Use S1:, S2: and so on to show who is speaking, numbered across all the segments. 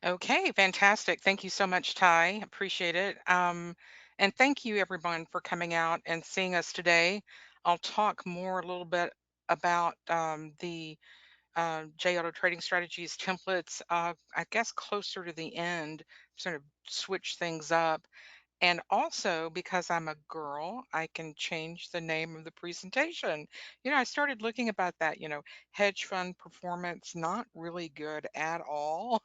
S1: Okay, fantastic. Thank you so much, Ty. Appreciate it. And thank you, everyone, for coming out and seeing us today. I'll talk more a little bit about the J Auto trading strategies templates, I guess closer to the end, sort of switch things up. And also, because I'm a girl, I can change the name of the presentation. I started looking about that, hedge fund performance, not really good at all.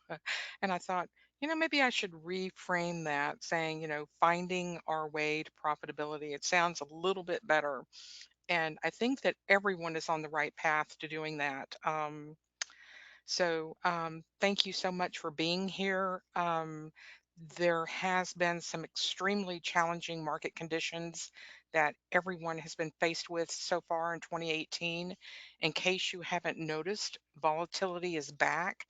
S1: And I thought, maybe I should reframe that saying, finding our way to profitability. It sounds a little bit better. And I think that everyone is on the right path to doing that. Thank you so much for being here. There has been some extremely challenging market conditions that everyone has been faced with so far in 2018. In case you haven't noticed, volatility is back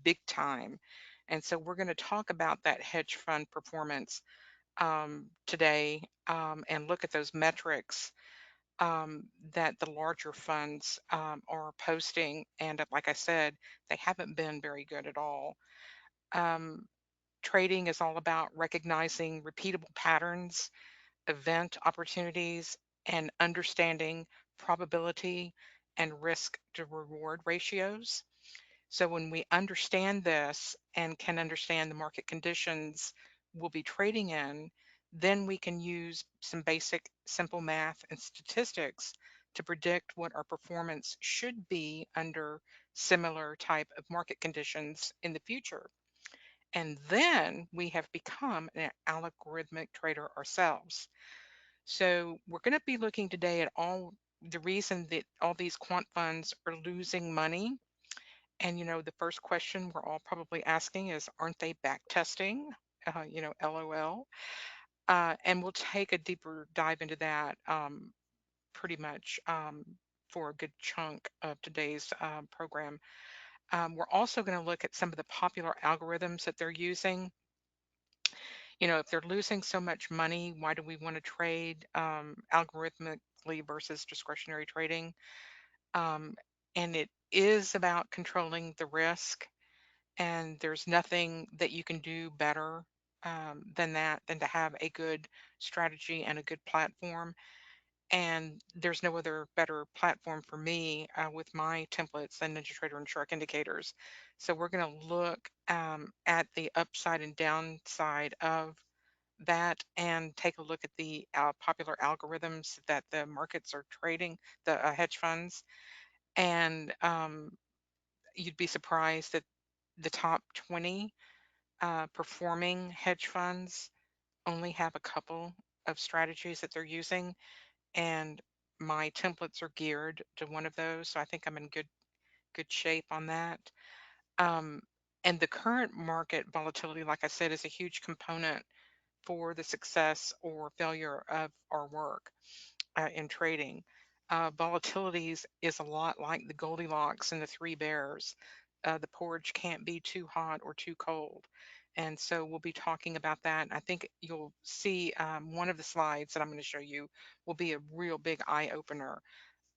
S1: big time. And so we're going to talk about that hedge fund performance today and look at those metrics that the larger funds are posting. And like I said, they haven't been very good at all. Um, Trading is all about recognizing repeatable patterns, event opportunities, and understanding probability and risk to reward ratios. So when we understand this and can understand the market conditions we'll be trading in, then we can use some basic simple math and statistics to predict what our performance should be under similar type of market conditions in the future. And then we have become an algorithmic trader ourselves. So we're going to be looking today at all the reason that all these quant funds are losing money. And the first question we're all probably asking is, aren't they back testing? LOL. And we'll take a deeper dive into that pretty much for a good chunk of today's program. We're also going to look at some of the popular algorithms that they're using. If they're losing so much money, why do we want to trade algorithmically versus discretionary trading? Um, and it is about controlling the risk, and there's nothing that you can do better than that, than to have a good strategy and a good platform. And there's no other better platform for me with my templates than NinjaTrader and Shark Indicators. So we're going to look at the upside and downside of that and take a look at the popular algorithms that the markets are trading, the hedge funds. And you'd be surprised that the top 20 performing hedge funds only have a couple of strategies that they're using. And my templates are geared to one of those. So I think I'm in good shape on that. Um, and the current market volatility, like I said, is a huge component for the success or failure of our work in trading. Volatilities is a lot like the Goldilocks and the three bears. The porridge can't be too hot or too cold. And so we'll be talking about that. And I think you'll see one of the slides that I'm going to show you will be a real big eye opener.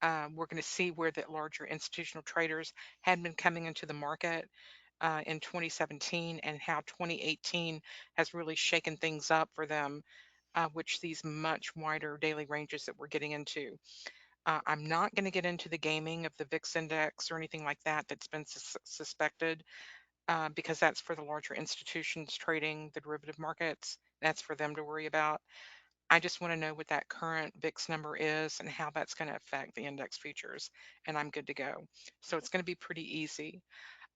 S1: We're going to see where the larger institutional traders had been coming into the market in 2017 and how 2018 has really shaken things up for them, which these much wider daily ranges that we're getting into. I'm not going to get into the gaming of the VIX index or anything like that that's been suspected because that's for the larger institutions trading the derivative markets. That's for them to worry about. I just want to know what that current VIX number is and how that's going to affect the index futures, and I'm good to go. So it's going to be pretty easy.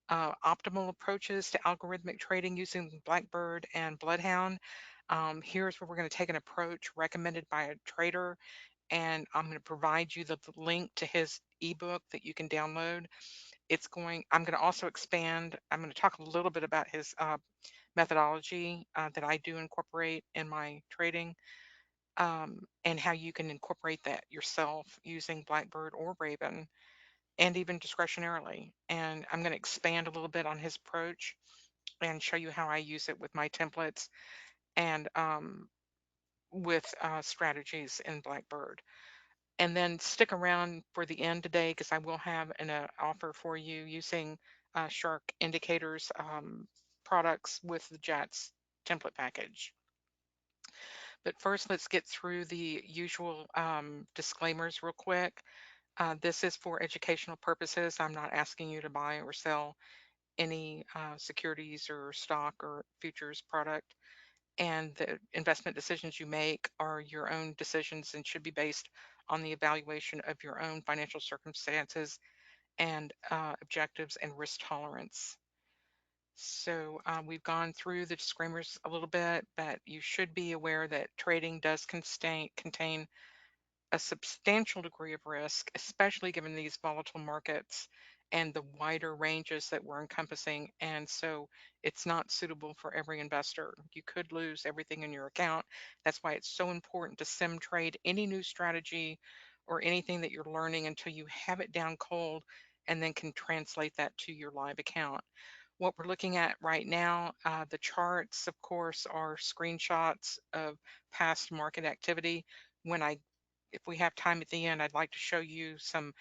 S1: Optimal approaches to algorithmic trading using Blackbird and Bloodhound. Here's where we're going to take an approach recommended by a trader, and I'm going to provide you the link to his ebook that you can download. I'm going to also expand, I'm going to talk a little bit about his methodology that I do incorporate in my trading, and how you can incorporate that yourself using Blackbird or Raven and even discretionarily. And I'm going to expand a little bit on his approach and show you how I use it with my templates and with strategies in Blackbird. And then stick around for the end today because I will have an offer for you using Shark Indicators products with the JATS template package. But first, let's get through the usual disclaimers real quick. This is for educational purposes. I'm not asking you to buy or sell any securities or stock or futures product. And the investment decisions you make are your own decisions and should be based on the evaluation of your own financial circumstances and objectives and risk tolerance. So we've gone through the disclaimers a little bit, but you should be aware that trading does contain a substantial degree of risk, especially given these volatile markets and the wider ranges that we're encompassing. And so it's not suitable for every investor. You could lose everything in your account. That's why it's so important to sim trade any new strategy or anything that you're learning until you have it down cold and then can translate that to your live account. What we're looking at right now, the charts, of course, are screenshots of past market activity. When I If we have time at the end, I'd like to show you some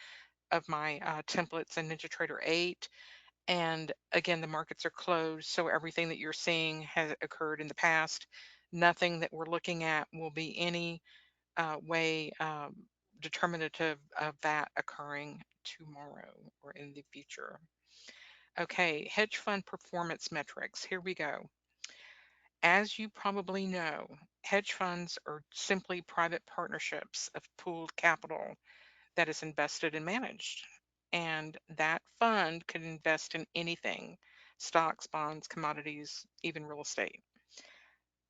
S1: of my templates in NinjaTrader 8. And again, the markets are closed, so everything that you're seeing has occurred in the past. Nothing that we're looking at will be any way determinative of that occurring tomorrow or in the future. Okay, hedge fund performance metrics. Here we go. As you probably know, hedge funds are simply private partnerships of pooled capital that is invested and managed. And that fund could invest in anything: stocks, bonds, commodities, even real estate.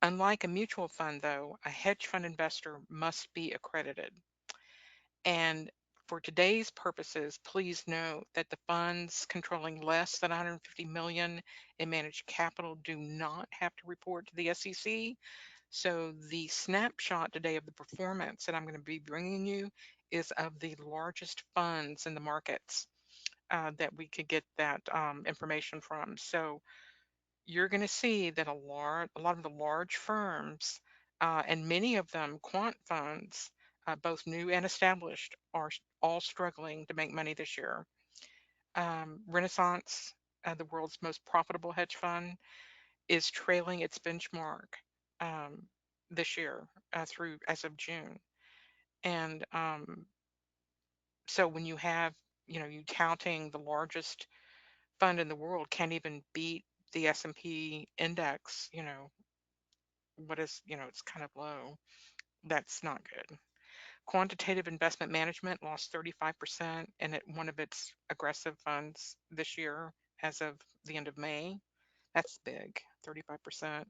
S1: Unlike a mutual fund, though, a hedge fund investor must be accredited. And for today's purposes, please note that the funds controlling less than 150 million in managed capital do not have to report to the SEC. So the snapshot today of the performance that I'm going to be bringing you is of the largest funds in the markets that we could get that information from. So you're going to see that a lot of the large firms, and many of them quant funds, both new and established, are all struggling to make money this year. Renaissance, the world's most profitable hedge fund, is trailing its benchmark um, this year through as of June. And so when you have, you touting the largest fund in the world can't even beat the S&P index, it's kind of low. That's not good. Quantitative investment management lost 35% in one of its aggressive funds this year as of the end of May. That's big, 35%.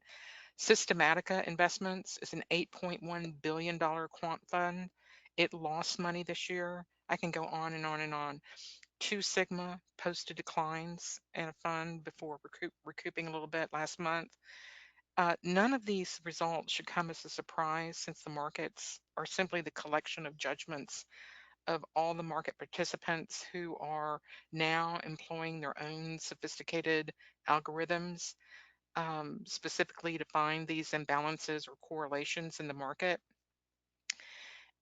S1: Systematica Investments is an $8.1 billion quant fund. It lost money this year. I can go on and on and on. Two Sigma posted declines in a fund before recouping a little bit last month. None of these results should come as a surprise, since the markets are simply the collection of judgments of all the market participants who are now employing their own sophisticated algorithms, specifically to find these imbalances or correlations in the market.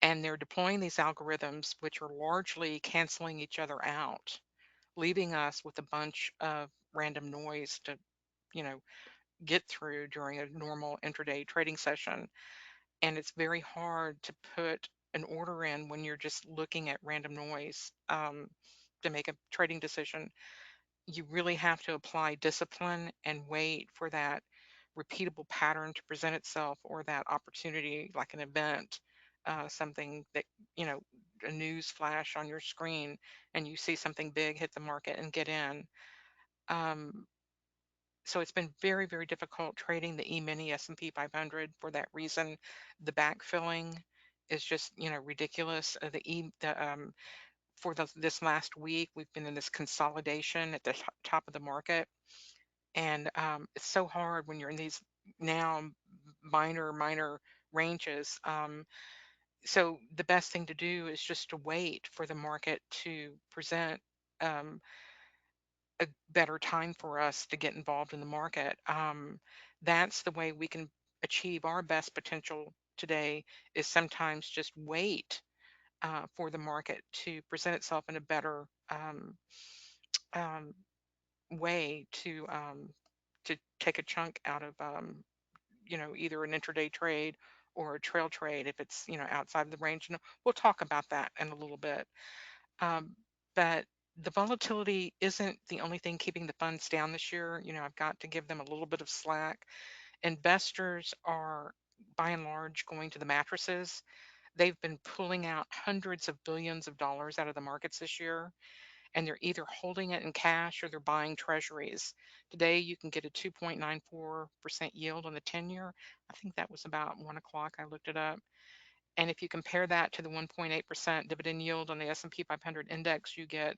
S1: And they're deploying these algorithms, which are largely canceling each other out, leaving us with a bunch of random noise to, you know, get through during a normal intraday trading session. And it's very hard to put an order in when you're just looking at random noise to make a trading decision. You really have to apply discipline and wait for that repeatable pattern to present itself, or that opportunity, like an event, something that, you know, a news flash on your screen and you see something big hit the market and get in. Um, so it's been very, very difficult trading the E-mini S&P 500 for that reason. The backfilling is just, ridiculous. For this last week, we've been in this consolidation at the top of the market. And it's so hard when you're in these now minor ranges. So the best thing to do is just to wait for the market to present um, a better time for us to get involved in the market. That's the way we can achieve our best potential today, is sometimes just wait for the market to present itself in a better um, way to to take a chunk out of either an intraday trade or a trail trade if it's outside the range. And we'll talk about that in a little bit. Um, but the volatility isn't the only thing keeping the funds down this year. I've got to give them a little bit of slack. Investors are, by and large, going to the mattresses. They've been pulling out hundreds of billions of dollars out of the markets this year, and they're either holding it in cash or they're buying treasuries. Today, you can get a 2.94% yield on the 10-year. I think that was about 1 o'clock. I looked it up. And if you compare that to the 1.8% dividend yield on the S&P 500 index, you get,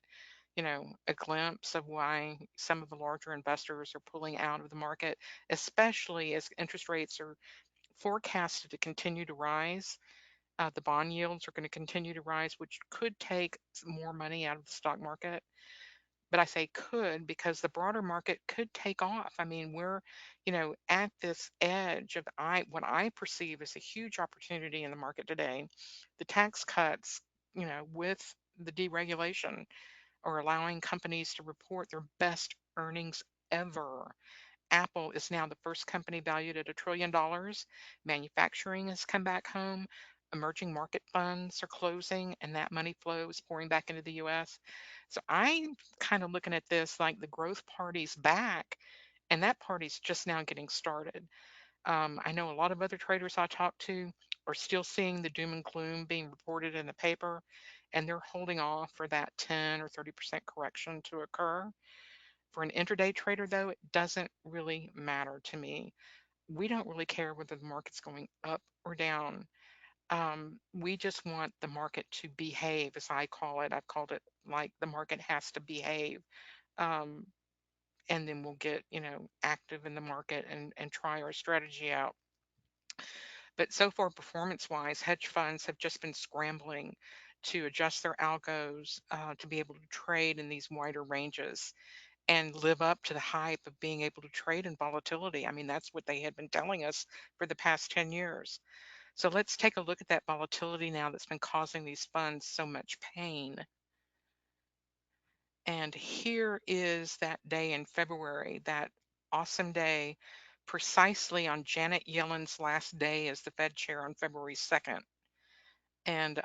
S1: a glimpse of why some of the larger investors are pulling out of the market, especially as interest rates are forecasted to continue to rise. The bond yields are going to continue to rise, which could take more money out of the stock market. But I say could because the broader market could take off. I mean, we're, at this edge of what I perceive as a huge opportunity in the market today. The tax cuts, with the deregulation are allowing companies to report their best earnings ever. Apple is now the first company valued at $1 trillion. Manufacturing has come back home. Emerging market funds are closing, and that money flow is pouring back into the US. So I'm kind of looking at this like the growth party's back, and that party's just now getting started. I know a lot of other traders I talk to are still seeing the doom and gloom being reported in the paper, and they're holding off for that 10 or 30% correction to occur. For an intraday trader, though, it doesn't really matter to me. We don't really care whether the market's going up or down. We just want the market to behave, as I call it. I've called it like the market has to behave. Um, and then we'll get, active in the market and try our strategy out. But so far, performance wise, hedge funds have just been scrambling to adjust their algos to be able to trade in these wider ranges and live up to the hype of being able to trade in volatility. I mean, that's what they had been telling us for the past 10 years. So let's take a look at that volatility now that's been causing these funds so much pain. And here is that day in February, that awesome day, precisely on Janet Yellen's last day as the Fed chair on February 2nd. And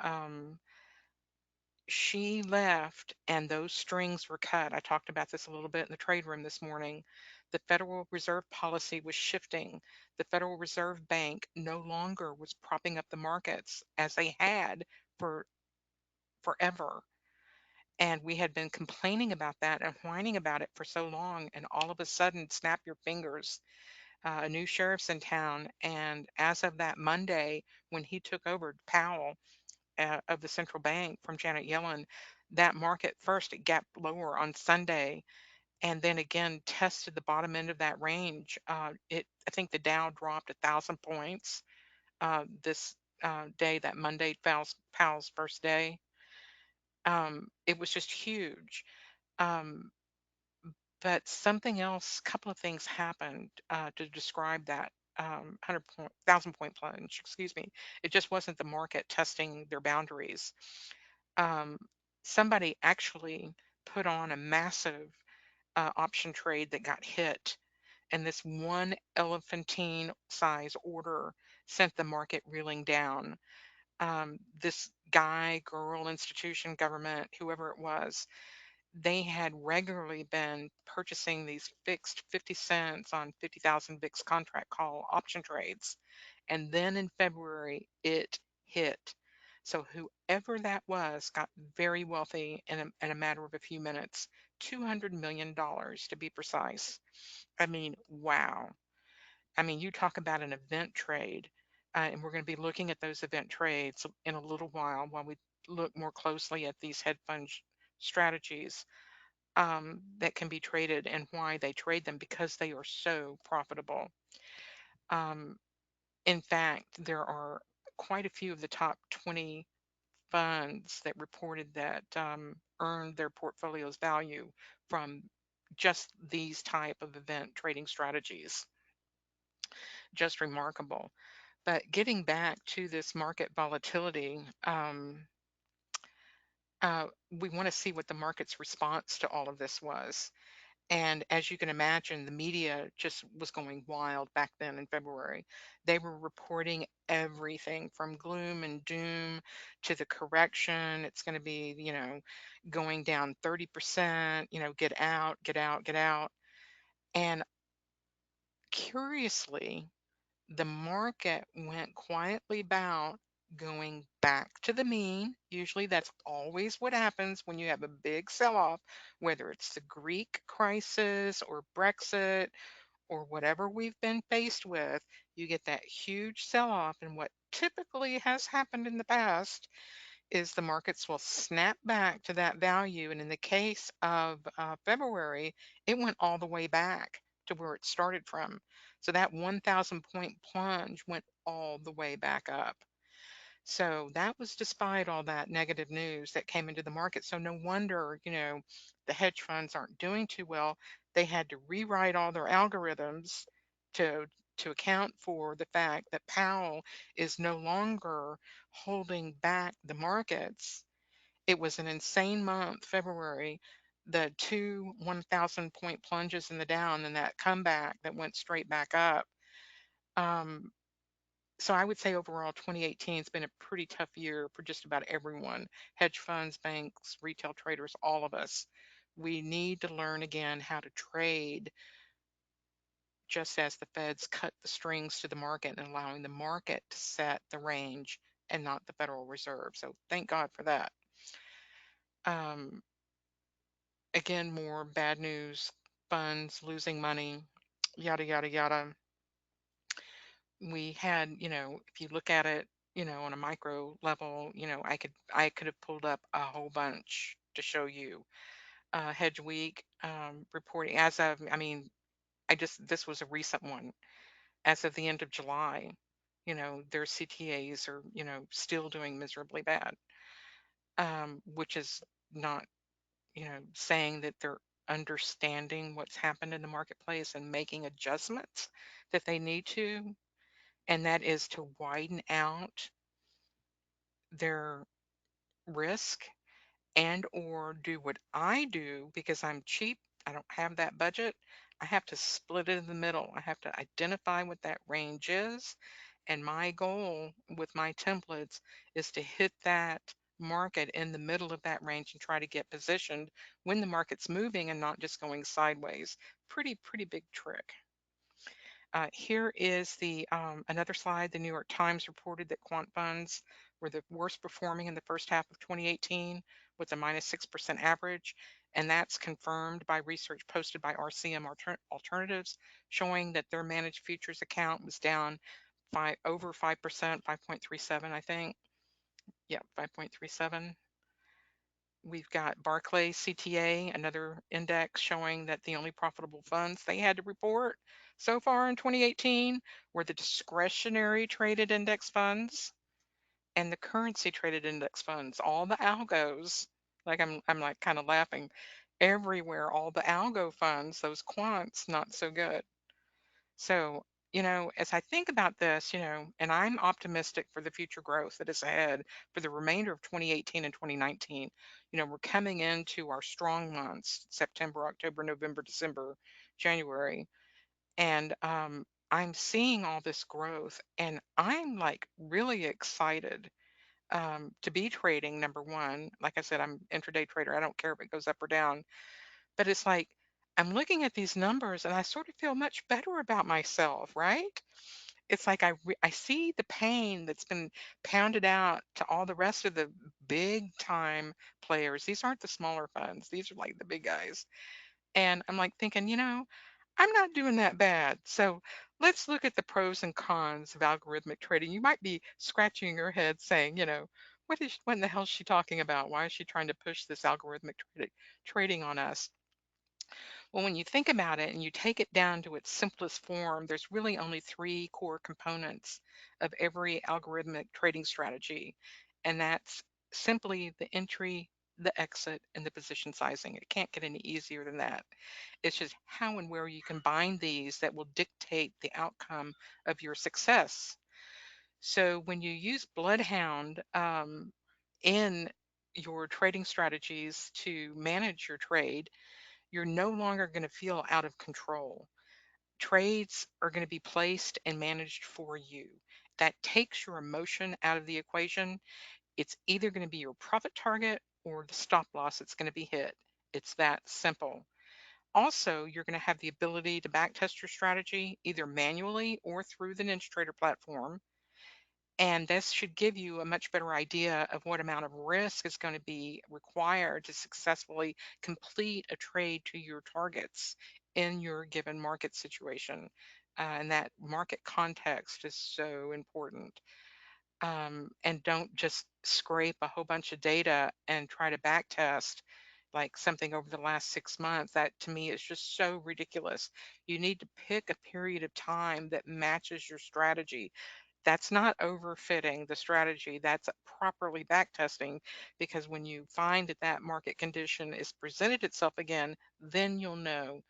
S1: she left and those strings were cut. I talked about this a little bit in the trade room this morning. The Federal Reserve policy was shifting. The Federal Reserve Bank no longer was propping up the markets as they had for forever. And we had been complaining about that and whining about it for so long. And all of a sudden, snap your fingers, a new sheriff's in town. And as of that Monday, when he took over, Powell, of the central bank from Janet Yellen, that market first it gapped lower on Sunday, and then again tested the bottom end of that range. I think the Dow dropped 1,000 points this day, that Monday, Powell's first day. It was just huge. Um, but something else, a couple of things happened to describe that 1,000 point plunge. Excuse me. It just wasn't the market testing their boundaries. um, Somebody actually put on a massive option trade that got hit, and this one elephantine size order sent the market reeling down. This guy, girl, institution, government, whoever it was, they had regularly been purchasing these fixed 50 cents on 50,000 VIX contract call option trades. And then in February, it hit. So whoever that was got very wealthy in a matter of a few minutes, $200 million to be precise. I mean, wow. I mean, you talk about an event trade, and we're going to be looking at those event trades in a little while we look more closely at these hedge fund strategies that can be traded and why they trade them because they are so profitable. Um, in fact, there are quite a few of the top 20 funds that reported that earned their portfolio's value from just these type of event trading strategies. Just remarkable. But getting back to this market volatility, we want to see what the market's response to all of this was. And as you can imagine, the media just was going wild back then in February. They were reporting everything from gloom and doom to the correction. It's going to be, going down 30%, get out, get out, get out. And curiously, the market went quietly about going back to the mean. Usually, that's always what happens when you have a big sell off, whether it's the Greek crisis or Brexit or whatever we've been faced with. You get that huge sell off. And what typically has happened in the past is the markets will snap back to that value. And in the case of February, it went all the way back to where it started from. So that 1,000 point plunge went all the way back up. So that was despite all that negative news that came into the market. So no wonder, the hedge funds aren't doing too well. They had to rewrite all their algorithms to account for the fact that Powell is no longer holding back the markets. It was an insane month, February. The two 1,000 point plunges in the down and that comeback that went straight back up. Um, so I would say overall 2018 has been a pretty tough year for just about everyone. Hedge funds, banks, retail traders, all of us. We need to learn again how to trade just as the Feds cut the strings to the market and allowing the market to set the range and not the Federal Reserve. So thank God for that. Um, Again, more bad news, funds losing money, yada, yada, yada. We had, if you look at it, on a micro level, I could have pulled up a whole bunch to show you. Hedge Week reporting as of, I mean, this was a recent one. As of the end of July, their CTAs are, still doing miserably bad, which is not, saying that they're understanding what's happened in the marketplace and making adjustments that they need to, and that is to widen out their risk and or do what I do because I'm cheap. I don't have that budget. I have to split it in the middle. I have to identify what that range is. And my goal with my templates is to hit that market in the middle of that range and try to get positioned when the market's moving and not just going sideways. Pretty big trick. Here is the another slide. The New York Times reported that quant funds were the worst performing in the first half of 2018 with a -6% average. And that's confirmed by research posted by RCM Alternatives, showing that their managed futures account was down over 5%, 5.37, I think. Yeah, 5.37. We've got Barclays CTA, another index showing that the only profitable funds they had to report so far in 2018 were the discretionary traded index funds and the currency traded index funds. All the algos, like I'm like kind of laughing, everywhere. All the algo funds, those quants, not so good. So, as I think about this, and I'm optimistic for the future growth that is ahead for the remainder of 2018 and 2019. We're coming into our strong months, September, October, November, December, January, and I'm seeing all this growth, and I'm like really excited to be trading. Number one, like I said, I'm intraday trader. I don't care if it goes up or down, but it's like I'm looking at these numbers and I sort of feel much better about myself, right? It's like I see the pain that's been pounded out to all the rest of the big time players. These aren't the smaller funds. These are like the big guys. And I'm like thinking, I'm not doing that bad. So let's look at the pros and cons of algorithmic trading. You might be scratching your head saying, what in the hell is she talking about? Why is she trying to push this algorithmic trading on us? Well, when you think about it and you take it down to its simplest form, there's really only three core components of every algorithmic trading strategy, and that's simply the entry, the exit, and the position sizing. It can't get any easier than that. It's just how and where you combine these that will dictate the outcome of your success. So when you use Bloodhound in your trading strategies to manage your trade, you're no longer going to feel out of control. Trades are going to be placed and managed for you. That takes your emotion out of the equation. It's either going to be your profit target or the stop loss that's going to be hit. It's that simple. Also, you're going to have the ability to backtest your strategy either manually or through the NinjaTrader platform. And this should give you a much better idea of what amount of risk is going to be required to successfully complete a trade to your targets in your given market situation. And that market context is so important. And don't just scrape a whole bunch of data and try to backtest like something over the last 6 months. That to me is just so ridiculous. You need to pick a period of time that matches your strategy. That's not overfitting the strategy, that's properly backtesting, because when you find that that market condition is presented itself again, then you'll know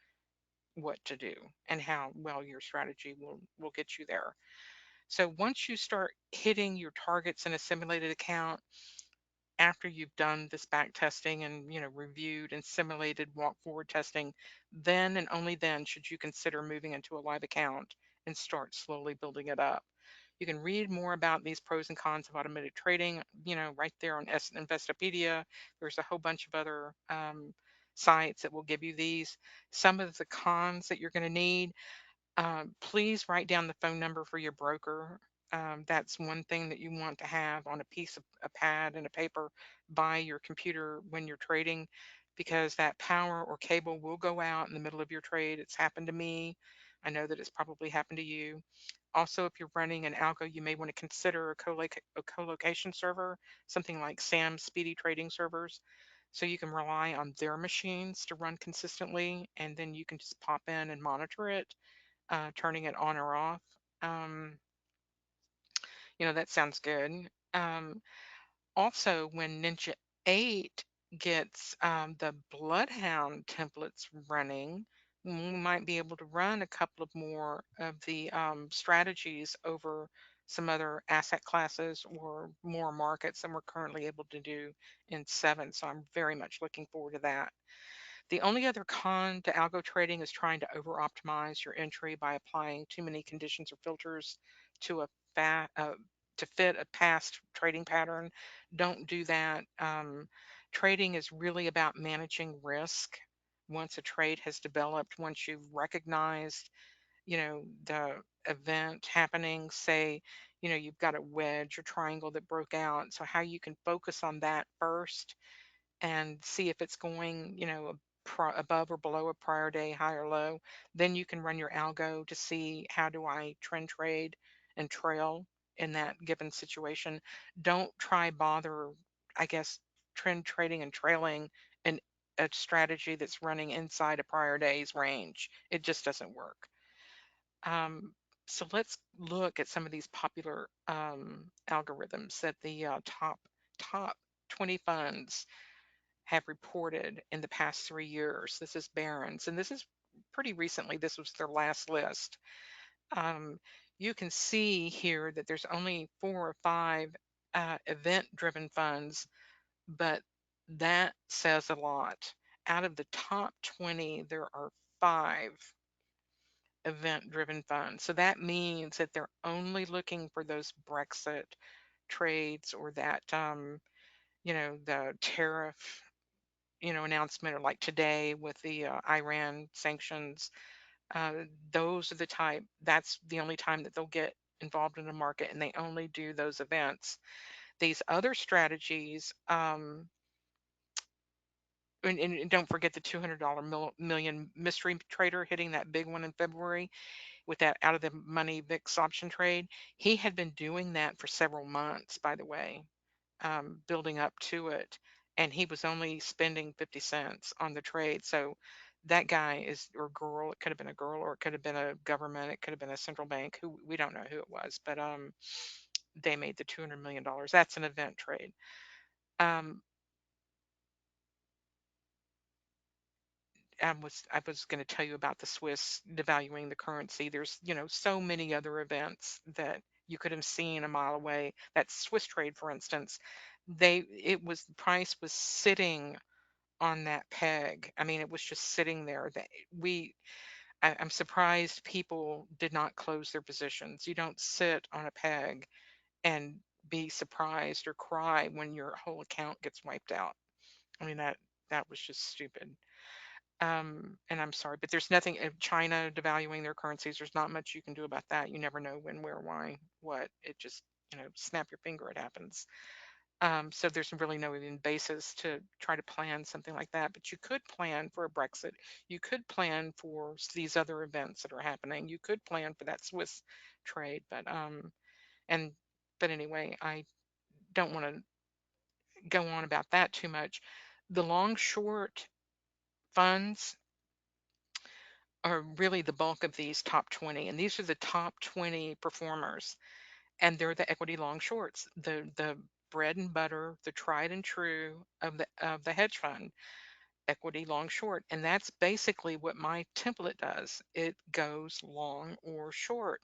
S1: what to do and how well your strategy will get you there. So once you start hitting your targets in a simulated account, after you've done this back testing and reviewed and simulated walk forward testing, then and only then should you consider moving into a live account and start slowly building it up. You can read more about these pros and cons of automated trading, right there on Investopedia. There's a whole bunch of other sites that will give you these. Some of the cons that you're going to need, please write down the phone number for your broker. That's one thing that you want to have on a piece of a pad and a paper by your computer when you're trading, because that power or cable will go out in the middle of your trade. It's happened to me. I know that it's probably happened to you. Also, if you're running an algo, you may want to consider a co-location server, something like Sam's Speedy Trading servers, so you can rely on their machines to run consistently, and then you can just pop in and monitor it, turning it on or off. Um, that sounds good. Um, Also, when Ninja 8 gets the Bloodhound templates running, we might be able to run a couple of more of the strategies over some other asset classes or more markets than we're currently able to do in 7. So I'm very much looking forward to that. The only other con to algo trading is trying to over optimize your entry by applying too many conditions or filters to a to fit a past trading pattern. Don't do that. Trading is really about managing risk. Once a trade has developed, once you've recognized, the event happening, say, you've got a wedge or triangle that broke out. So how you can focus on that first and see if it's going, above or below a prior day high or low. Then you can run your algo to see how do I trend trade and trail in that given situation. Don't try bother, I guess, trend trading and trailing in a strategy that's running inside a prior day's range. It just doesn't work. Um, so let's look at some of these popular algorithms that the top 20 funds have reported in the past 3 years. This is Barron's, and this is pretty recently. This was their last list. Um, you can see here that there's only 4 or 5 event-driven funds, but that says a lot. Out of the top 20, there are 5 event-driven funds. So that means that they're only looking for those Brexit trades or that, the tariff announcement, or like today with the Iran sanctions. Those are the type, that's the only time that they'll get involved in the market, and they only do those events. These other strategies, and don't forget the $200 million mystery trader hitting that big one in February with that out of the money VIX option trade. He had been doing that for several months, by the way, building up to it, and he was only spending 50 cents on the trade. So that guy is, or girl, it could have been a girl, or it could have been a government, it could have been a central bank, who we don't know who it was, but they made the $200 million. That's an event trade. Um, I was going to tell you about the Swiss devaluing the currency. There's so many other events that you could have seen a mile away. That Swiss trade, for instance, the price was sitting on that peg. I mean, it was just sitting there. I'm surprised people did not close their positions. You don't sit on a peg and be surprised or cry when your whole account gets wiped out. I mean, that was just stupid. And I'm sorry, but there's nothing. China devaluing their currencies, there's not much you can do about that. You never know when, where, why, what. It just, snap your finger, it happens. So there's really no even basis to try to plan something like that. But you could plan for a Brexit. You could plan for these other events that are happening. You could plan for that Swiss trade. And but anyway, I don't want to go on about that too much. The long short funds are really the bulk of these top 20, and these are the top 20 performers, and they're the equity long shorts, the bread and butter, the tried and true of the hedge fund, equity long short. And that's basically what my template does. It goes long or short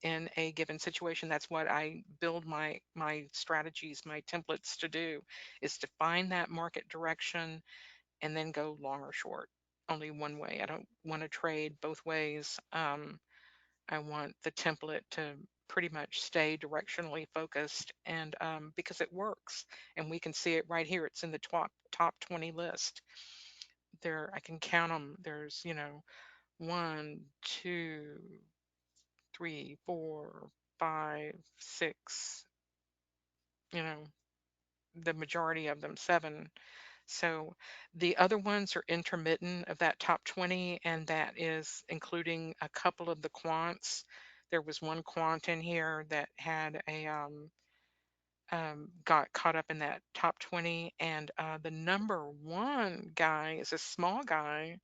S1: in a given situation. That's what I build my strategies, my templates to do, is to find that market direction and then go long or short. Only one way. I don't want to trade both ways. I want the template to pretty much stay directionally focused, and because it works, and we can see it right here. It's in the top 20 list. There, I can count them. There's, one, two, three, four, five, six. You know, the majority of them, seven. So the other ones are intermittent of that top 20, and that is including a couple of the quants. There was one quant in here that had got caught up in that top 20, and the number one guy is a small guy.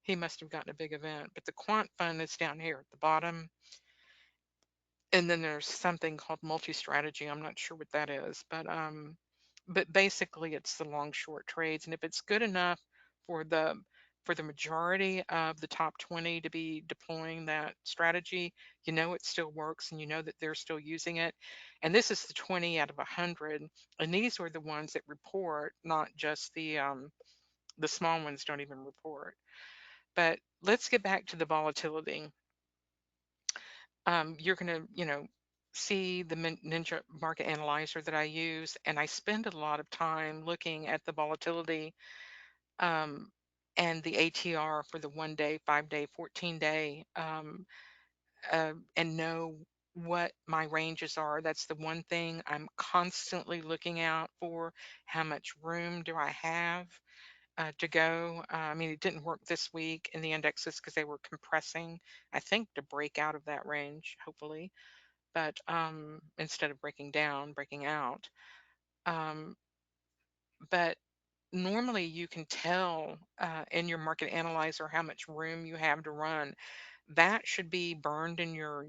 S1: He must have gotten a big event, but the quant fund is down here at the bottom. And then there's something called multi-strategy. I'm not sure what that is, but basically it's the long short trades. And if it's good enough for the majority of the top 20 to be deploying that strategy, it still works, and you know that they're still using it. And this is the 20 out of 100, and these are the ones that report, not just the small ones don't even report. But let's get back to the volatility. You're going to, see the Ninja market analyzer that I use, and I spend a lot of time looking at the volatility um, and the ATR for the 1 day, 5 day, 14 day, and know what my ranges are. That's the one thing I'm constantly looking out for. How much room do I have to go? I mean, it didn't work this week in the indexes because they were compressing, I think, to break out of that range, hopefully, but instead of breaking down, breaking out. Um, but normally you can tell in your market analyzer how much room you have to run. That should be burned in your,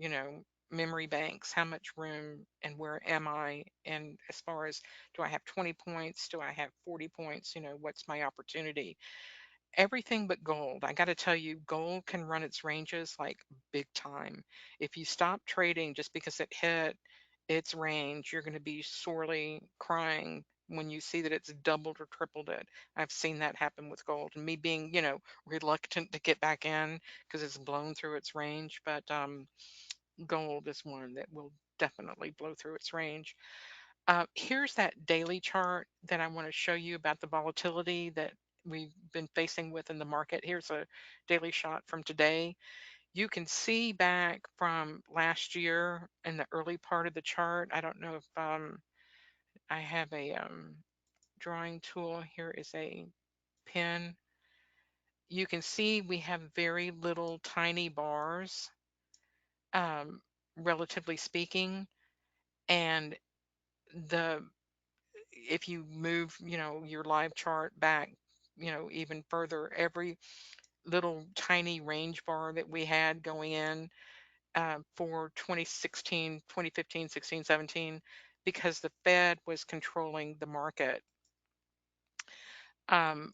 S1: memory banks. How much room and where am I? And as far as, do I have 20 points? Do I have 40 points? What's my opportunity? Everything but gold. I got to tell you, gold can run its ranges like big time. If you stop trading just because it hit its range, you're going to be sorely crying when you see that it's doubled or tripled it. I've seen that happen with gold, and me being, reluctant to get back in because it's blown through its range. But gold is one that will definitely blow through its range. Here's that daily chart that I want to show you about the volatility that we've been facing with in the market. Here's a daily shot from today. You can see back from last year in the early part of the chart. I don't know if I have a drawing tool. Here is a pen. You can see we have very little tiny bars, um, relatively speaking, and the if you move, your live chart back, even further, every little tiny range bar that we had going in for 2016, 2015, 16, 17, because the Fed was controlling the market. Um,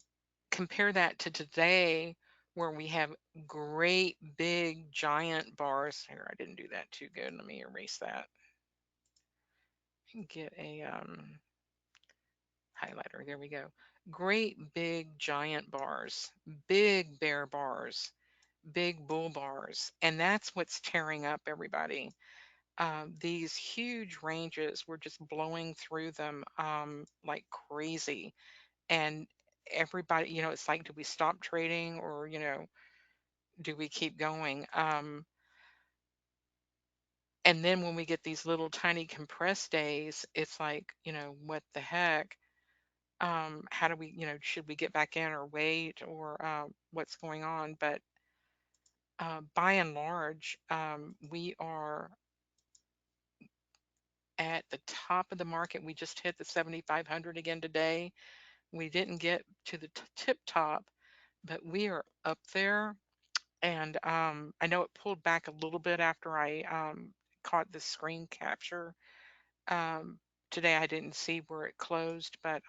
S1: Compare that to today, where we have great big giant bars. Here, I didn't do that too good. Let me erase that and get a highlighter. There we go. great big giant bars, big bear bars, big bull bars, and that's what's tearing up everybody. These huge ranges, we're just blowing through them like crazy. And everybody, it's like, do we stop trading, or, do we keep going? And then when we get these little tiny compressed days, it's like, what the heck? How do we, should we get back in or wait, or what's going on? But by and large, we are at the top of the market. We just hit the 7,500 again today. We didn't get to the tip top, but we are up there. And I know it pulled back a little bit after I caught the screen capture. Um, Today I didn't see where it closed, but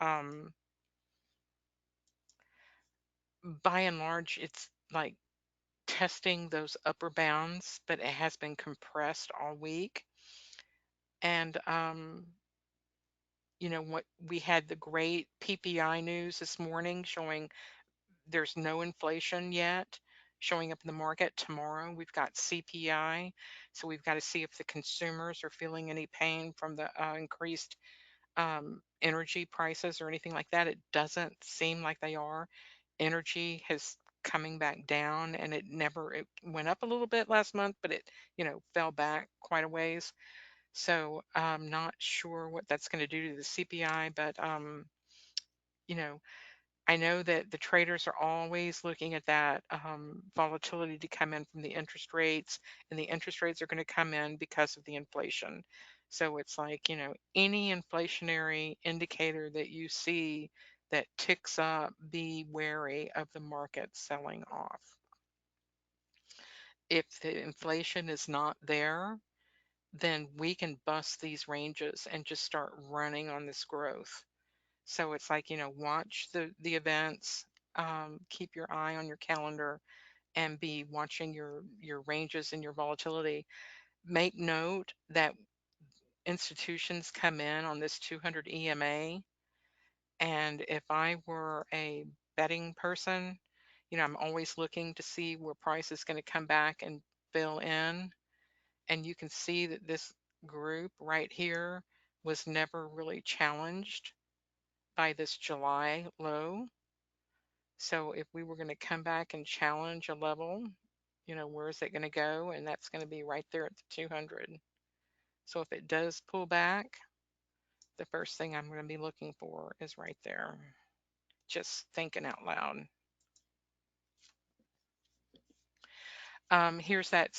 S1: by and large, it's like testing those upper bounds, but it has been compressed all week. And what, we had the great PPI news this morning showing there's no inflation yet showing up in the market. Tomorrow we've got CPI, so we've got to see if the consumers are feeling any pain from the increased energy prices or anything like that. It doesn't seem like they are. Energy has coming back down, and it went up a little bit last month, but it fell back quite a ways. So I'm not sure what that's going to do to the CPI, but you know I know that the traders are always looking at that volatility to come in from the interest rates, and the interest rates are going to come in because of the inflation. So it's like, any inflationary indicator that you see that ticks up, be wary of the market selling off. If the inflation is not there, then we can bust these ranges and just start running on this growth. So it's like, watch the events, keep your eye on your calendar, and be watching your ranges and your volatility. Make note that institutions come in on this 200 EMA, and if I were a betting person, I'm always looking to see where price is going to come back and fill in. And you can see that this group right here was never really challenged by this July low. So if we were going to come back and challenge a level, where is it going to go? And that's going to be right there at the 200. So if it does pull back, the first thing I'm going to be looking for is right there. Just thinking out loud. Here's that,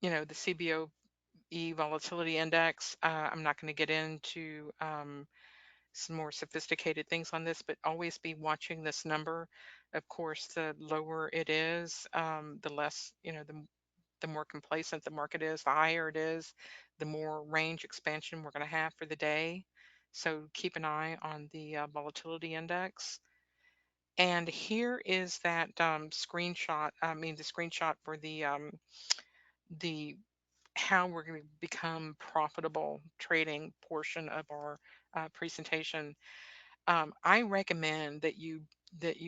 S1: the CBOE volatility index. I'm not going to get into some more sophisticated things on this, but always be watching this number. Of course, the lower it is, the less, the more complacent the market is, the higher it is, the more range expansion we're going to have for the day. So keep an eye on the volatility index. And here is that screenshot. I mean, the screenshot for the how we're going to become profitable trading portion of our presentation. I recommend that you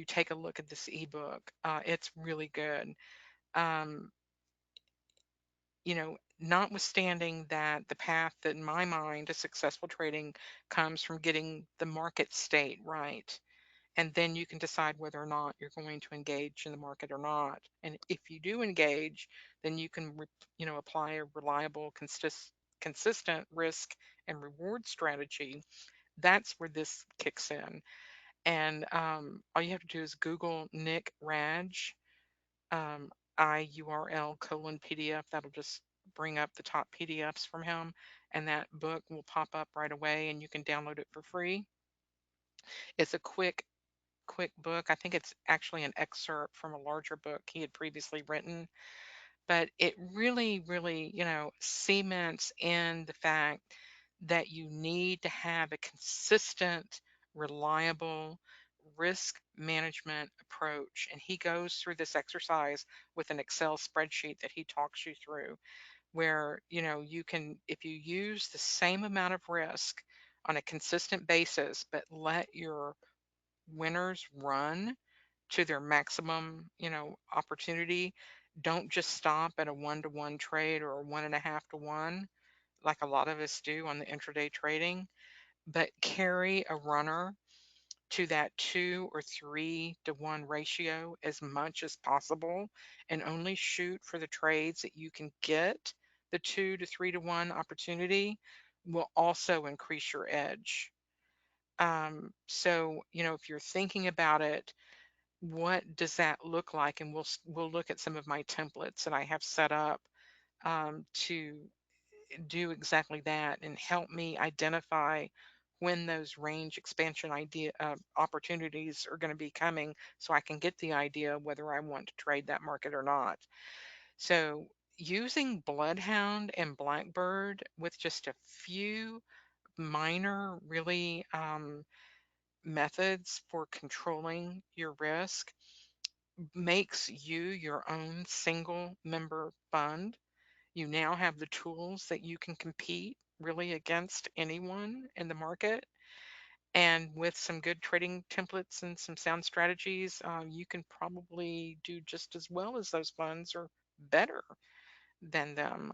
S1: take a look at this ebook. It's really good. Um, Notwithstanding that the path that in my mind to successful trading comes from getting the market state right. And then you can decide whether or not you're going to engage in the market or not. And if you do engage, then you can, apply a reliable, consistent risk and reward strategy. That's where this kicks in. And all you have to do is Google Nick Raj, um, IURL colon PDF. That'll just bring up the top PDFs from him, and that book will pop up right away, and you can download it for free. It's a quick book. I think it's actually an excerpt from a larger book he had previously written, but it really, really, cements in the fact that you need to have a consistent, reliable risk management approach. And he goes through this exercise with an Excel spreadsheet that he talks you through, where, you can, if you use the same amount of risk on a consistent basis, but let your winners run to their maximum, opportunity. Don't just stop at a 1-to-1 trade or a 1.5-to-1 like a lot of us do on the intraday trading, but carry a runner to that 2 or 3-to-1 ratio as much as possible, and only shoot for the trades that you can get the 2 to 3 to 1 opportunity will also increase your edge. So, if you're thinking about it, what does that look like? And we'll look at some of my templates that I have set up to do exactly that and help me identify when those range expansion opportunities are going to be coming, so I can get the idea whether I want to trade that market or not. So using Bloodhound and Blackbird with just a few minor, really methods for controlling your risk makes you your own single member fund. You now have the tools that you can compete really against anyone in the market. And with some good trading templates and some sound strategies, you can probably do just as well as those funds or better than them.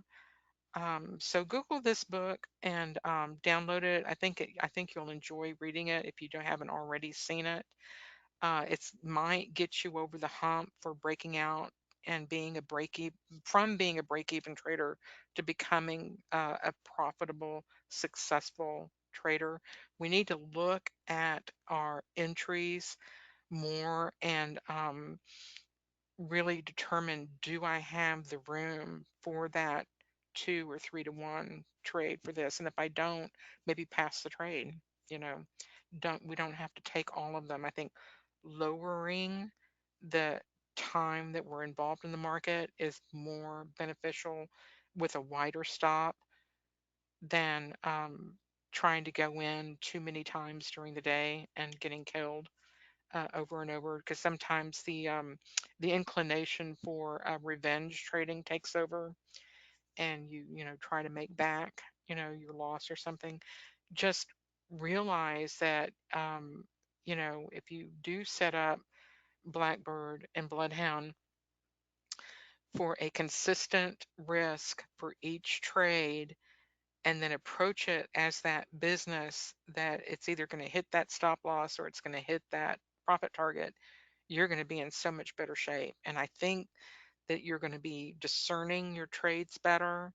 S1: So Google this book and download it. I think you'll enjoy reading it if you haven't already seen it. It's might get you over the hump for breaking out and being a being a break-even trader to becoming a profitable, successful trader. We need to look at our entries more and really determine, do I have the room for that 2 or 3 to 1 trade for this? And if I don't, maybe pass the trade. You know, we don't have to take all of them. I think lowering the time that we're involved in the market is more beneficial with a wider stop than trying to go in too many times during the day and getting killed over and over, because sometimes the inclination for revenge trading takes over, and you try to make back your loss or something. Just realize that if you do set up Blackbird and Bloodhound for a consistent risk for each trade, and then approach it as that business, that it's either going to hit that stop loss or it's going to hit that profit target, you're going to be in so much better shape. And I think that you're going to be discerning your trades better,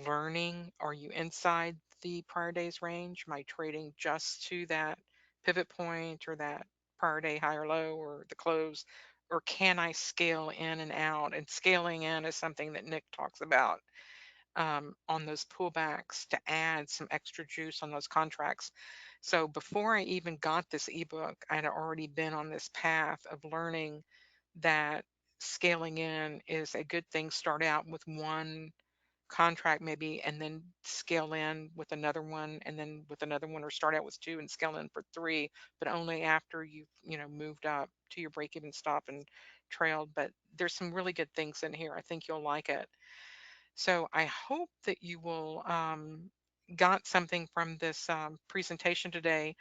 S1: learning, are you inside the prior day's range? Am I trading just to that pivot point or that prior day high or low or the close? Or can I scale in and out? And scaling in is something that Nick talks about on those pullbacks to add some extra juice on those contracts. So before I even got this ebook, I had already been on this path of learning that scaling in is a good thing. Start out with one contract maybe, and then scale in with another one, and then with another one, or start out with two and scale in for three, but only after you've moved up to your break even stop and trailed. But there's some really good things in here. I think you'll like it. So I hope that you will got something from this presentation today.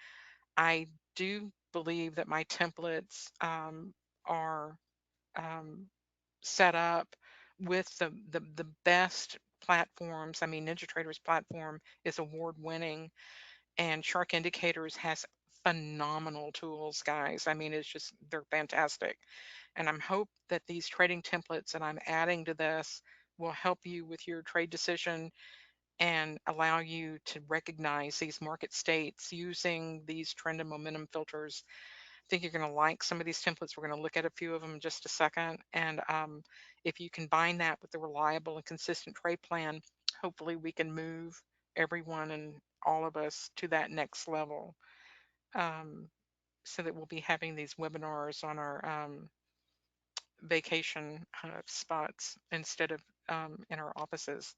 S1: I do believe that my templates are um, set up with the best platforms. I mean, NinjaTrader's platform is award winning, and Shark Indicators has phenomenal tools, guys. I mean, they're fantastic. And I'm hope that these trading templates that I'm adding to this will help you with your trade decision and allow you to recognize these market states using these trend and momentum filters. I think you're going to like some of these templates. We're going to look at a few of them in just a second. And if you combine that with a reliable and consistent trade plan, hopefully we can move everyone and all of us to that next level, um, so that we'll be having these webinars on our vacation spots instead of in our offices.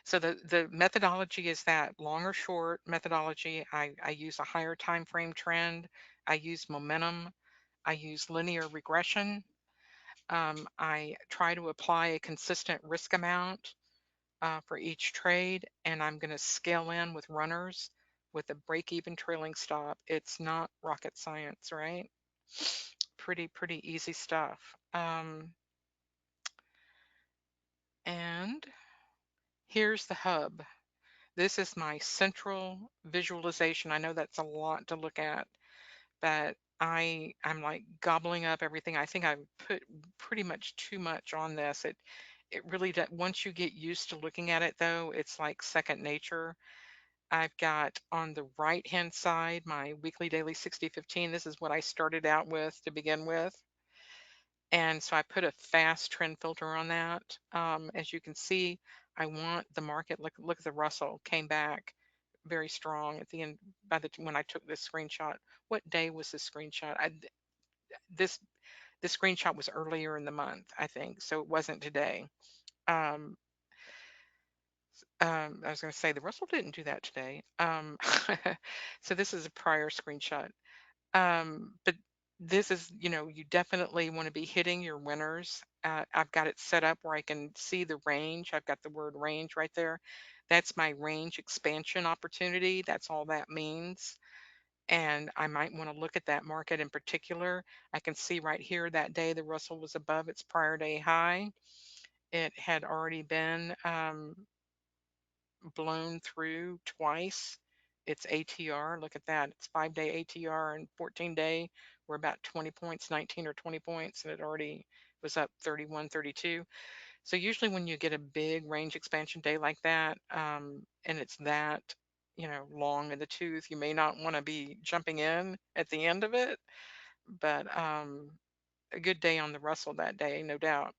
S1: So the methodology is that long or short methodology. I use a higher time frame trend. I use momentum. I use linear regression. I try to apply a consistent risk amount for each trade, and I'm going to scale in with runners with a break-even trailing stop. It's not rocket science, right? Pretty easy stuff. And here's the hub. This is my central visualization. I know that's a lot to look at, but I'm like gobbling up everything. I think I've put pretty much too much on this. It really does. Once you get used to looking at it though, it's like second nature. I've got on the right hand side my weekly daily 60/15. This is what I started out with to begin with. And so I put a fast trend filter on that. As you can see, I want the market, look at the Russell, came back very strong at the end when I took this screenshot. What day was this screenshot? This this screenshot was earlier in the month, I think, so it wasn't today. Um, I was going to say the Russell didn't do that today. So this is a prior screenshot. But this is, you definitely want to be hitting your winners. I've got it set up where I can see the range. I've got the word range right there. That's my range expansion opportunity. That's all that means. And I might want to look at that market in particular. I can see right here that day the Russell was above its prior day high. It had already been blown through twice. It's ATR. Look at that. It's 5-day ATR and 14-day. We're about 20 points, 19 or 20 points, and it already was up 31, 32. So usually when you get a big range expansion day like that, and it's that, long in the tooth, you may not want to be jumping in at the end of it, but a good day on the Russell that day, no doubt.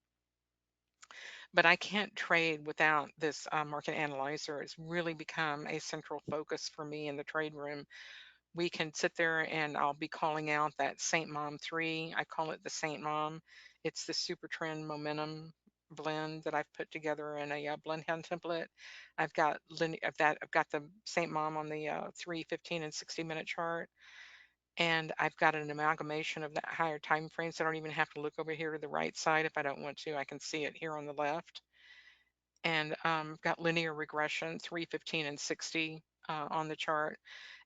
S1: But I can't trade without this market analyzer. It's really become a central focus for me in the trade room. We can sit there and I'll be calling out that Saint Mom 3. I call it the Saint Mom. It's the super trend momentum blend that I've put together in a blend hand template. I've got the Saint Mom on the 3, 15, and 60-minute chart. And I've got an amalgamation of that higher time frames. So I don't even have to look over here to the right side if I don't want to. I can see it here on the left. And got linear regression, 3, 15, and 60 on the chart.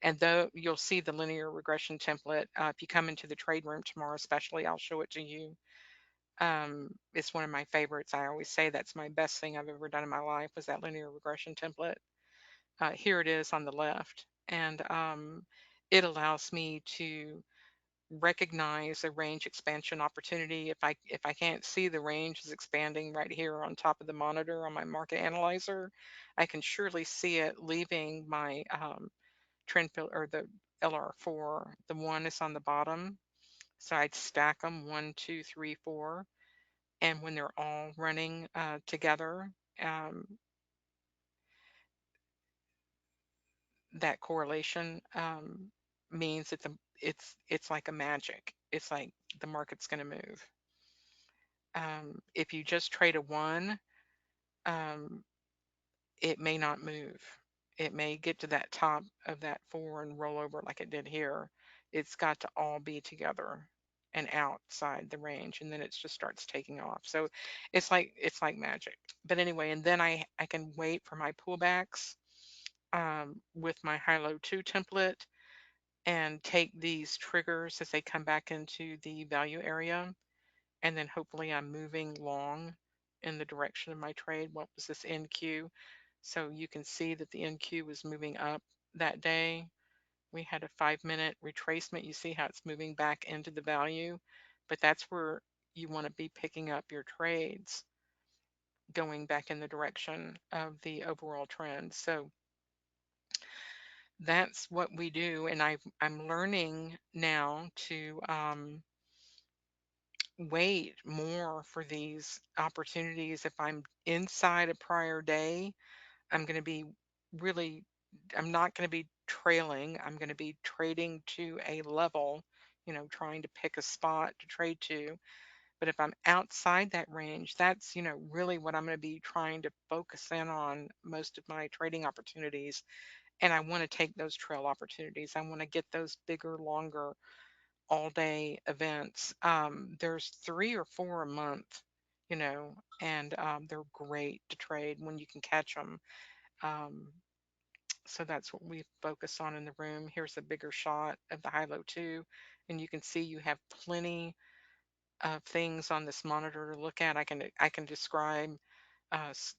S1: And though you'll see the linear regression template, if you come into the trade room tomorrow, especially, I'll show it to you. It's one of my favorites. I always say that's my best thing I've ever done in my life was that linear regression template. Here it is on the left. And it allows me to recognize a range expansion opportunity. If I can't see the range is expanding right here on top of the monitor on my market analyzer, I can surely see it leaving my trend filter or the LR4. The one is on the bottom, so I'd stack them 1, 2, 3, 4, and when they're all running together, um, that correlation means it's like a magic. It's like the market's going to move. If you just trade a 1, um, it may not move. It may get to that top of that 4 and roll over like it did here. It's got to all be together and outside the range, and then it just starts taking off. So it's like magic. But anyway, and then I can wait for my pullbacks with my high-low 2 template and take these triggers as they come back into the value area, and then hopefully I'm moving long in the direction of my trade. What was this NQ? So you can see that the NQ was moving up that day. We had a 5-minute retracement. You see how it's moving back into the value, but that's where you want to be picking up your trades, going back in the direction of the overall trend. So that's what we do, and I'm learning now to wait more for these opportunities. If I'm inside a prior day, I'm going to be really, I'm not going to be trailing. I'm going to be trading to a level, trying to pick a spot to trade to. But if I'm outside that range, that's, really what I'm going to be trying to focus in on most of my trading opportunities. And I want to take those trail opportunities. I want to get those bigger, longer, all day events. There's 3 or 4 a month, and they're great to trade when you can catch them. Um, So that's what we focus on in the room. Here's a bigger shot of the high-low too, and you can see you have plenty of things on this monitor to look at. I can describe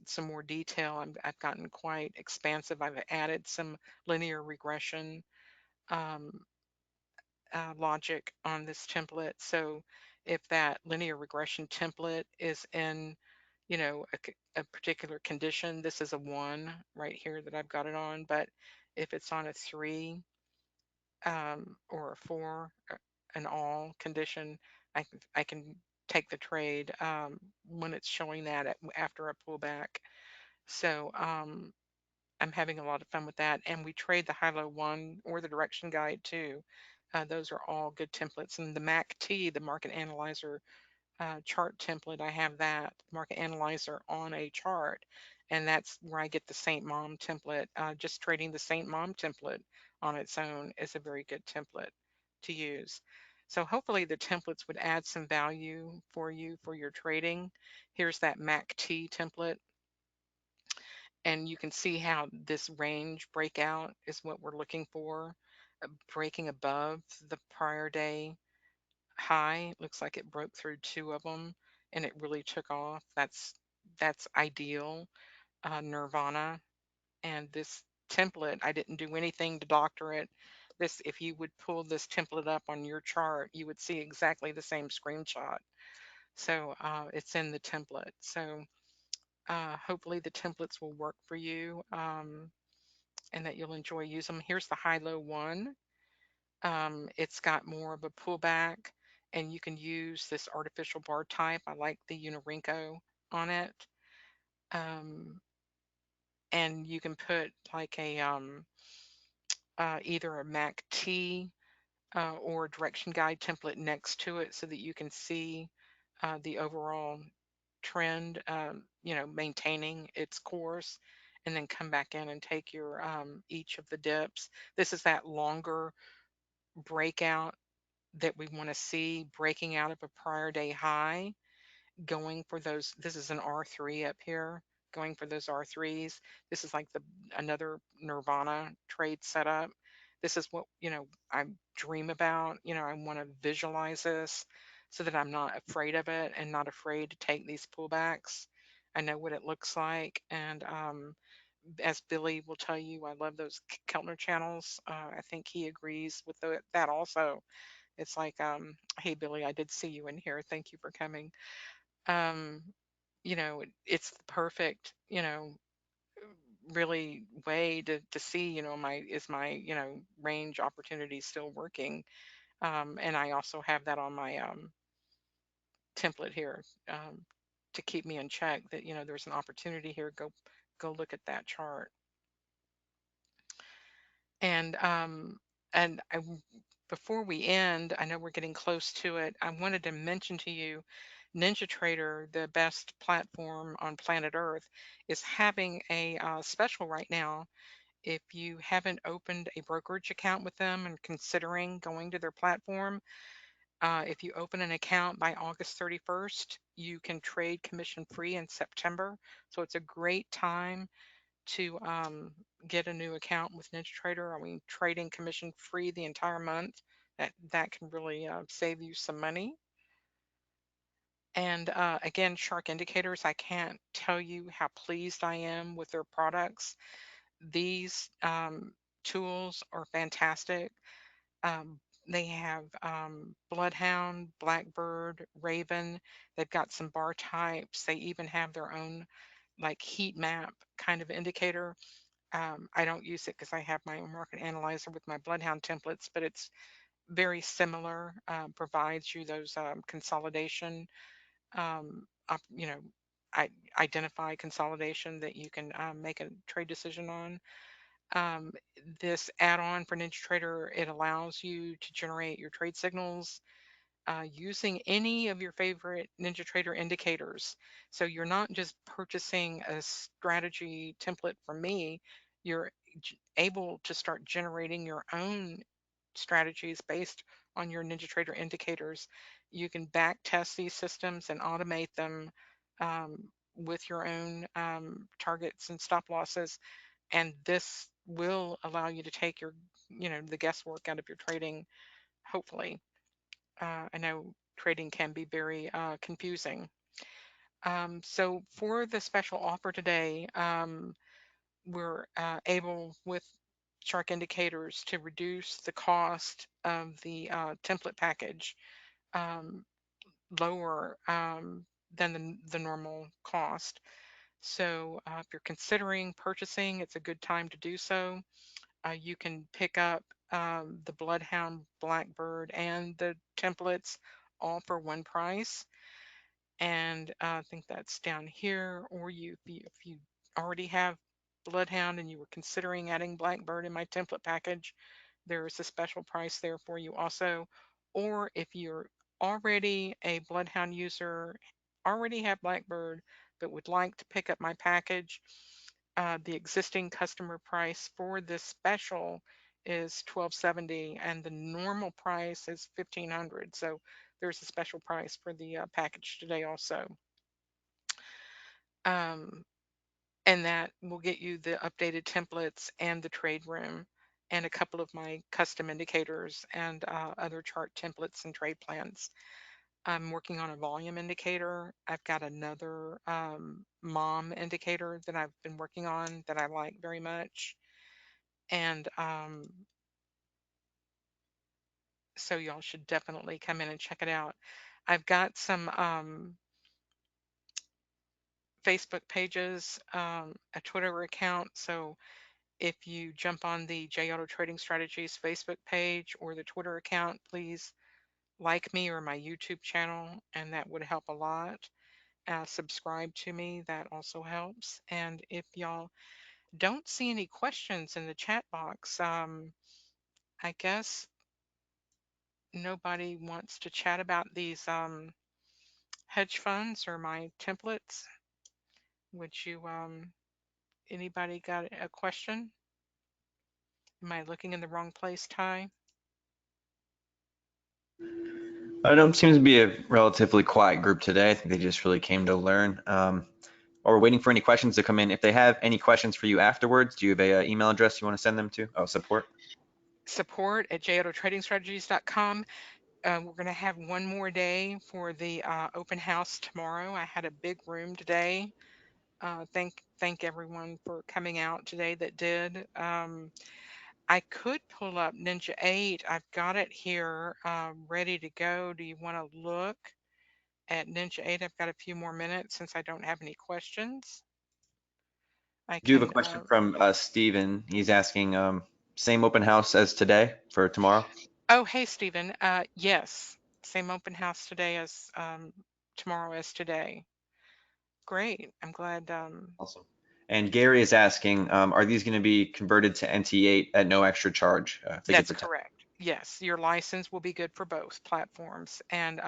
S1: some more detail. I've gotten quite expansive. I've added some linear regression um, logic on this template. So if that linear regression template is in, a particular condition, this is a 1 right here that I've got it on. But if it's on a 3 or a 4, an all condition, I can take the trade when it's showing that after a pullback. So I'm having a lot of fun with that. And we trade the high-low 1 or the direction guide too. Those are all good templates. And the MACT, the market analyzer chart template, I have that market analyzer on a chart. And that's where I get the Saint Mom template. Just trading the Saint Mom template on its own is a very good template to use. So hopefully the templates would add some value for you for your trading. Here's that MACT template. And you can see how this range breakout is what we're looking for, breaking above the prior day high. Looks like it broke through 2 of them and it really took off. That's ideal, nirvana. And this template, I didn't do anything to doctor it. This, if you would pull this template up on your chart, you would see exactly the same screenshot. So it's in the template. So hopefully the templates will work for you. And that you'll enjoy using them. Here's the high-low 1. It's got more of a pullback, and you can use this artificial bar type. I like the Unirinco on it. Um, and you can put like a either a MACT or a direction guide template next to it so that you can see the overall trend, maintaining its course, and then come back in and take your each of the dips. This is that longer breakout that we want to see, breaking out of a prior day high, going for those. This is an R3 up here, going for those R3s. This is like the another nirvana trade setup. This is what, I dream about. I want to visualize this so that I'm not afraid of it and not afraid to take these pullbacks. I know what it looks like. And as Billy will tell you, I love those Keltner channels. I think he agrees with that also. It's like, hey, Billy, I did see you in here. Thank you for coming. Um, it's the perfect, really way to see, my, range opportunity still working. And I also have that on my template here to keep me in check that, there's an opportunity here. Go look at that chart. And before we end, I know we're getting close to it. I wanted to mention to you, NinjaTrader, the best platform on planet Earth, is having a special right now. If you haven't opened a brokerage account with them and considering going to their platform, if you open an account by August 31st, you can trade commission free in September. So it's a great time to get a new account with NinjaTrader. I mean, trading commission free the entire month. That can really save you some money. And again, Shark Indicators, I can't tell you how pleased I am with their products. These tools are fantastic. Um, they have Bloodhound, Blackbird, Raven. They've got some bar types. They even have their own like heat map kind of indicator. I don't use it because I have my own market analyzer with my Bloodhound templates, but it's very similar, provides you those consolidation, op, you know, I identify consolidation that you can make a trade decision on. Um, this add-on for NinjaTrader, it allows you to generate your trade signals using any of your favorite NinjaTrader indicators. So you're not just purchasing a strategy template from me, you're able to start generating your own strategies based on your NinjaTrader indicators. You can back test these systems and automate them with your own targets and stop losses. And this will allow you to take your, the guesswork out of your trading, hopefully. I know trading can be very confusing. So for the special offer today, we're able with Shark Indicators to reduce the cost of the template package um, lower than the normal cost. So if you're considering purchasing, it's a good time to do so. You can pick up the Bloodhound, Blackbird, and the templates all for one price. And I think that's down here. Or if you already have Bloodhound and you were considering adding Blackbird in my template package, there is a special price there for you also. Or if you're already a Bloodhound user, already have Blackbird, but would like to pick up my package, the existing customer price for this special is $12.70 and the normal price is $1,500. So there's a special price for the package today also. Um, and that will get you the updated templates and the trade room and a couple of my custom indicators and other chart templates and trade plans. I'm working on a volume indicator. I've got another mom indicator that I've been working on that I like very much. And so y'all should definitely come in and check it out. I've got some Facebook pages, a Twitter account. So if you jump on the J Auto Trading Strategies Facebook page or the Twitter account, please like me or my YouTube channel, and that would help a lot. Subscribe to me, that also helps. And if y'all don't see any questions in the chat box, I guess nobody wants to chat about these hedge funds or my templates. Would you, anybody got a question? Am I looking in the wrong place, Ty?
S2: I know it seems to be a relatively quiet group today. I think they just really came to learn. Or we're waiting for any questions to come in. If they have any questions for you afterwards, do you have a email address you want to send them to? Oh, support.
S1: Support at jautotradingstrategies.com. We're going to have one more day for the open house tomorrow. I had a big room today. Thank everyone for coming out today that did. I could pull up Ninja 8. I've got it here ready to go. Do you want to look at Ninja 8? I've got a few more minutes since I don't have any questions. I
S2: Do you have a
S1: can.
S2: question from Steven? He's asking, same open house as today for tomorrow?
S1: Oh, hey, Stephen. Yes, same open house today as tomorrow as today. Great. I'm glad.
S2: Awesome. And Gary is asking, are these going to be converted to NT8 at no extra charge if they get
S1: That's
S2: the 10?
S1: correct. Yes, your license will be good for both platforms. And